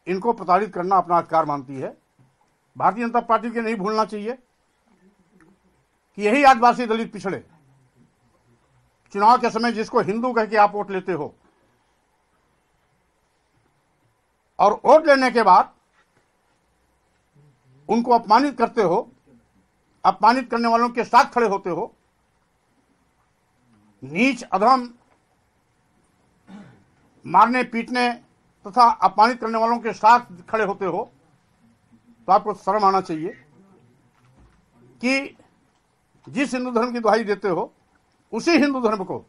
इनको प्रताड़ित करना अपना अधिकार मानती है। भारतीय जनता पार्टी के नहीं भूलना चाहिए कि यही आदिवासी दलित पिछड़े चुनाव के समय जिसको हिंदू कह के आप वोट लेते हो और वोट लेने के बाद उनको अपमानित करते हो, अपमानित करने वालों के साथ खड़े होते हो, नीच अधम मारने पीटने तथा अपमानित करने वालों के साथ खड़े होते हो, तो आपको शर्म आना चाहिए कि जिस हिंदू धर्म की दुहाई देते हो उसी हिंदू धर्म को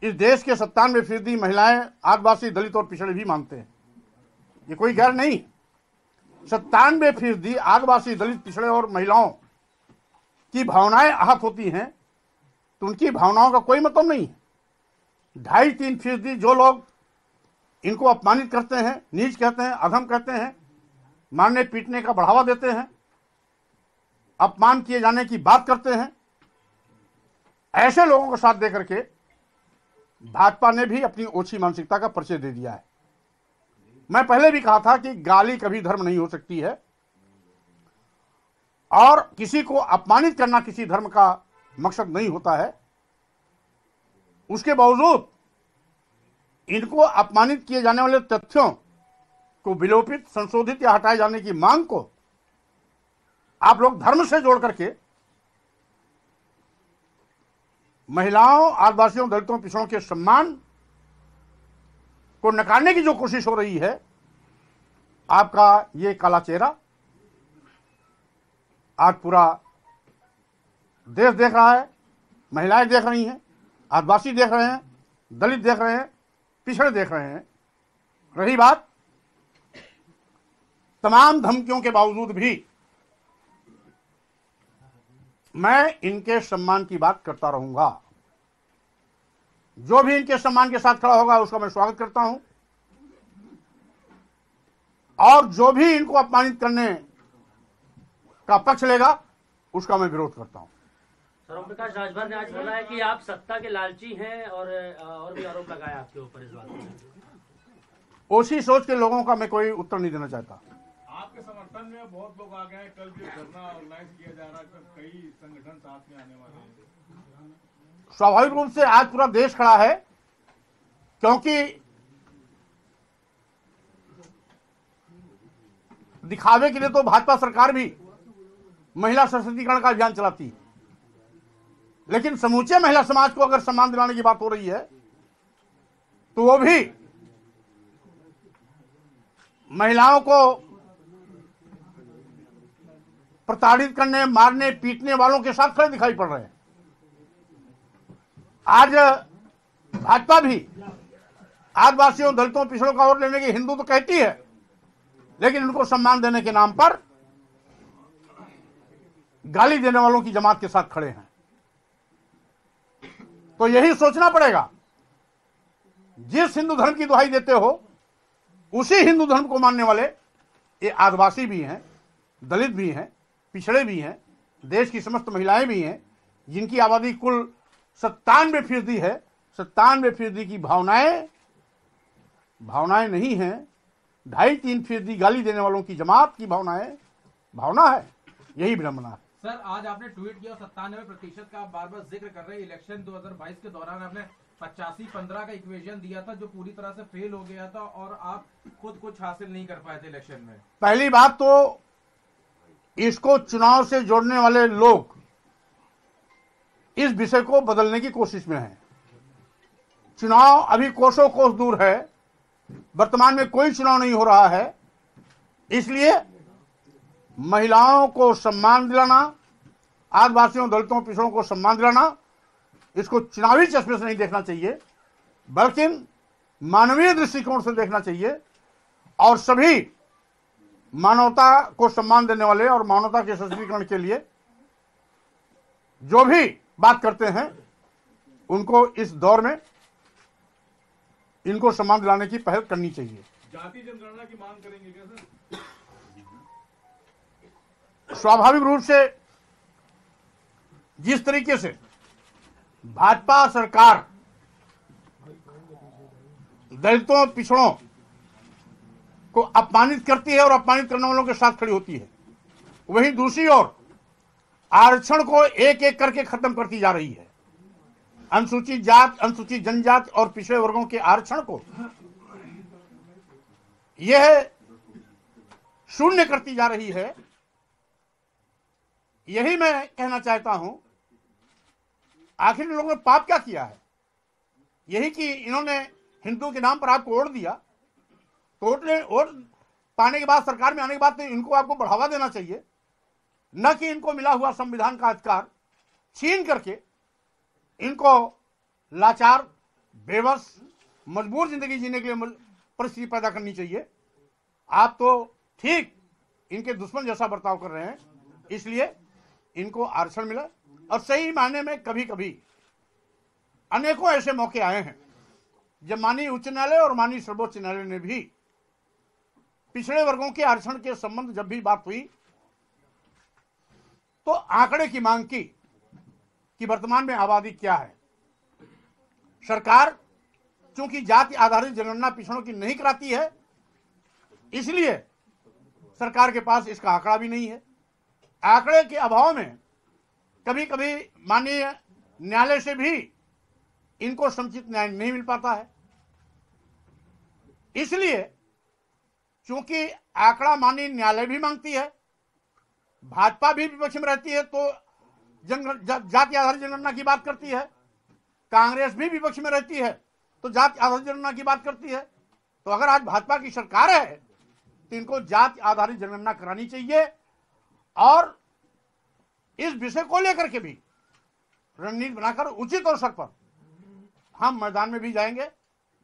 इस देश के 97% महिलाएं, आदिवासी, दलित और पिछड़े भी मानते हैं। ये कोई गैर नहीं। 97% आदिवासी, दलित, पिछड़े और महिलाओं की भावनाएं आहत होती हैं तो उनकी भावनाओं का कोई मतलब नहीं है। 2.5-3% जो लोग इनको अपमानित करते हैं, नीच कहते हैं, अधम कहते हैं, मारने पीटने का बढ़ावा देते हैं, अपमान किए जाने की बात करते हैं, ऐसे लोगों को साथ देकर के भाजपा ने भी अपनी ओछी मानसिकता का परिचय दे दिया है। मैं पहले भी कहा था कि गाली कभी धर्म नहीं हो सकती है और किसी को अपमानित करना किसी धर्म का मकसद नहीं होता है। उसके बावजूद इनको अपमानित किए जाने वाले तथ्यों को विलोपित, संशोधित या हटाए जाने की मांग को आप लोग धर्म से जोड़ करके महिलाओं, आदिवासियों, दलितों, पिछड़ों के सम्मान को नकारने की जो कोशिश हो रही है, आपका ये काला चेहरा आज पूरा देश देख रहा है, महिलाएं देख रही हैं, आदिवासी देख रहे हैं, दलित देख रहे हैं, पिछड़े देख रहे हैं। रही बात तमाम धमकियों के बावजूद भी मैं इनके सम्मान की बात करता रहूंगा। जो भी इनके सम्मान के साथ खड़ा होगा उसका मैं स्वागत करता हूं और जो भी इनको अपमानित करने का पक्ष लेगा उसका मैं विरोध करता हूं। सर, ओम प्रकाश राजभर ने आज बोला है कि आप सत्ता के लालची हैं और भी आरोप लगाया आपके ऊपर इस बात में। ओसी सोच के लोगों का मैं कोई उत्तर नहीं देना चाहता। आपके समर्थन में बहुत लोग आ गए। कल भी धरना ऑर्गेनाइज किया जा रहा है, कई संगठन साथ में आने वाले हैं। स्वाभाविक रूप से आज पूरा देश खड़ा है क्योंकि दिखावे के लिए तो भाजपा सरकार भी महिला सशक्तिकरण का अभियान चलाती है, लेकिन समूचे महिला समाज को अगर सम्मान दिलाने की बात हो रही है तो वो भी महिलाओं को प्रताड़ित करने, मारने, पीटने वालों के साथ खड़े दिखाई पड़ रहे हैं। आज भाजपा भी आदिवासियों, दलितों, पिछड़ों का वोट लेने की हिंदू तो कहती है, लेकिन उनको सम्मान देने के नाम पर गाली देने वालों की जमात के साथ खड़े हैं। तो यही सोचना पड़ेगा, जिस हिंदू धर्म की दुहाई देते हो उसी हिंदू धर्म को मानने वाले ये आदिवासी भी हैं, दलित भी हैं, पिछड़े भी हैं, देश की समस्त महिलाएं भी हैं, जिनकी आबादी कुल 97% है। 97% की भावनाएं नहीं हैं। 2.5-3% गाली देने वालों की जमात की भावना है। यही विडंबना है। सर, आज आपने ट्वीट किया 97% का आप बार बार जिक्र कर रहे हैं। इलेक्शन 2022 के दौरान आपने 85-15 का इक्वेशन दिया था जो पूरी तरह से फेल हो गया था और आप खुद कुछ हासिल नहीं कर पाए थे इलेक्शन में। पहली बात तो इसको चुनाव से जोड़ने वाले लोग इस विषय को बदलने की कोशिश में हैं। चुनाव अभी कोसों कोस दूर है, वर्तमान में कोई चुनाव नहीं हो रहा है, इसलिए महिलाओं को सम्मान दिलाना, आदिवासियों, दलितों, पिछड़ों को सम्मान दिलाना, इसको चुनावी चश्मे से नहीं देखना चाहिए बल्कि मानवीय दृष्टिकोण से देखना चाहिए और सभी मानवता को सम्मान देने वाले और मानवता के सशक्तिकरण के लिए जो भी बात करते हैं उनको इस दौर में इनको सम्मान दिलाने की पहल करनी चाहिए। जाति जनगणना की मांग करेंगे क्या सर? स्वाभाविक रूप से जिस तरीके से भाजपा सरकार दलितों, पिछड़ों को अपमानित करती है और अपमानित करने वालों के साथ खड़ी होती है। वहीं दूसरी ओर आरक्षण को एक एक करके खत्म करती जा रही है। अनुसूचित जात, अनुसूचित जनजाति और पिछड़े वर्गों के आरक्षण को यह शून्य करती जा रही है। यही मैं कहना चाहता हूं, आखिर इन लोगों ने पाप क्या किया है? यही कि इन्होंने हिंदू के नाम पर आपको वोट दिया, तो वोट पाने के बाद, सरकार में आने के बाद तो इनको आपको बढ़ावा देना चाहिए, न कि इनको मिला हुआ संविधान का अधिकार छीन करके इनको लाचार, बेबस, मजबूर जिंदगी जीने के लिए परिस्थिति पैदा करनी चाहिए। आप तो ठीक इनके दुश्मन जैसा बर्ताव कर रहे हैं, इसलिए इनको आरक्षण मिला। और सही मायने में कभी कभी अनेकों ऐसे मौके आए हैं जब माननीय उच्च न्यायालय और माननीय सर्वोच्च न्यायालय ने भी पिछड़े वर्गों के आरक्षण के संबंध जब भी बात हुई तो आंकड़े की मांग की कि वर्तमान में आबादी क्या है। सरकार चूंकि जाति आधारित जनगणना पिछड़ों की नहीं कराती है, इसलिए सरकार के पास इसका आंकड़ा भी नहीं है। आंकड़े के अभाव में कभी कभी माननीय न्यायालय से भी इनको समुचित न्याय नहीं मिल पाता है। इसलिए चूंकि आंकड़ा माननीय न्यायालय भी मांगती है, भाजपा भी विपक्ष में रहती है तो जाति आधारित जनगणना की बात करती है, कांग्रेस भी विपक्ष में रहती है तो जाति आधारित जनगणना की बात करती है। तो अगर आज भाजपा की सरकार है तो इनको जाति आधारित जनगणना करानी चाहिए और इस विषय को लेकर के भी रणनीति बनाकर उचित अवसर पर हम मैदान में भी जाएंगे,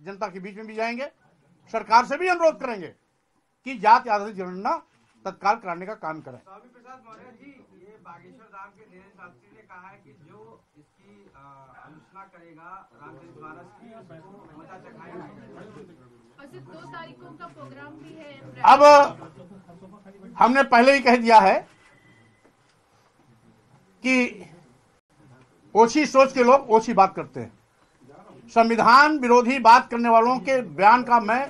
जनता के बीच में भी जाएंगे, सरकार से भी अनुरोध करेंगे कि जाति आधारित जनगणना तत्काल कराने का काम करें। स्वामी प्रसाद मौर्य जी, ये बागेश्वर धाम के धीरेन्द्र शास्त्री ने कहा है कि जो इसकी अनुशंसा करेगा रामचरित मानस की, उसको मजा चखाएगा। 2 तारीखों का प्रोग्राम भी है। अब हमने पहले ही कह दिया है कि ओछी सोच के लोग ओछी बात करते हैं। संविधान विरोधी बात करने वालों के बयान का मैं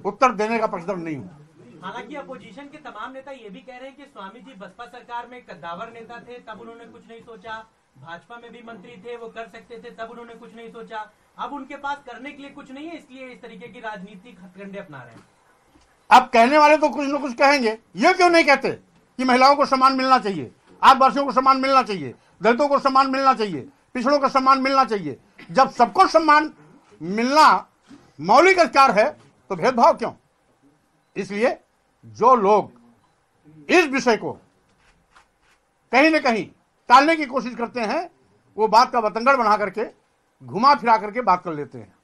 उत्तर देने का पक्षधर नहीं हूं। हालांकि अपोजिशन के तमाम नेता ये भी कह रहे हैं कि स्वामी जी बसपा सरकार में कद्दावर नेता थे, तब उन्होंने कुछ नहीं सोचा, भाजपा में भी मंत्री थे, वो कर सकते थे, तब उन्होंने कुछ नहीं सोचा, अब उनके पास करने के लिए कुछ नहीं है, इसलिए इस तरीके की राजनीतिक हथकंडे अपना रहे हैं। अब कहने वाले तो कुछ न कुछ कहेंगे, ये क्यों नहीं कहते कि महिलाओं को सम्मान मिलना चाहिए, आदिवासियों को सम्मान मिलना चाहिए, दलितों को सम्मान मिलना चाहिए, पिछड़ों को सम्मान मिलना चाहिए। जब सबको सम्मान मिलना मौलिक अधिकार है तो भेदभाव क्यों? इसलिए जो लोग इस विषय को कहीं न कहीं टालने की कोशिश करते हैं, वो बात का बतंगड़ बना करके, घुमा फिरा करके बात कर लेते हैं।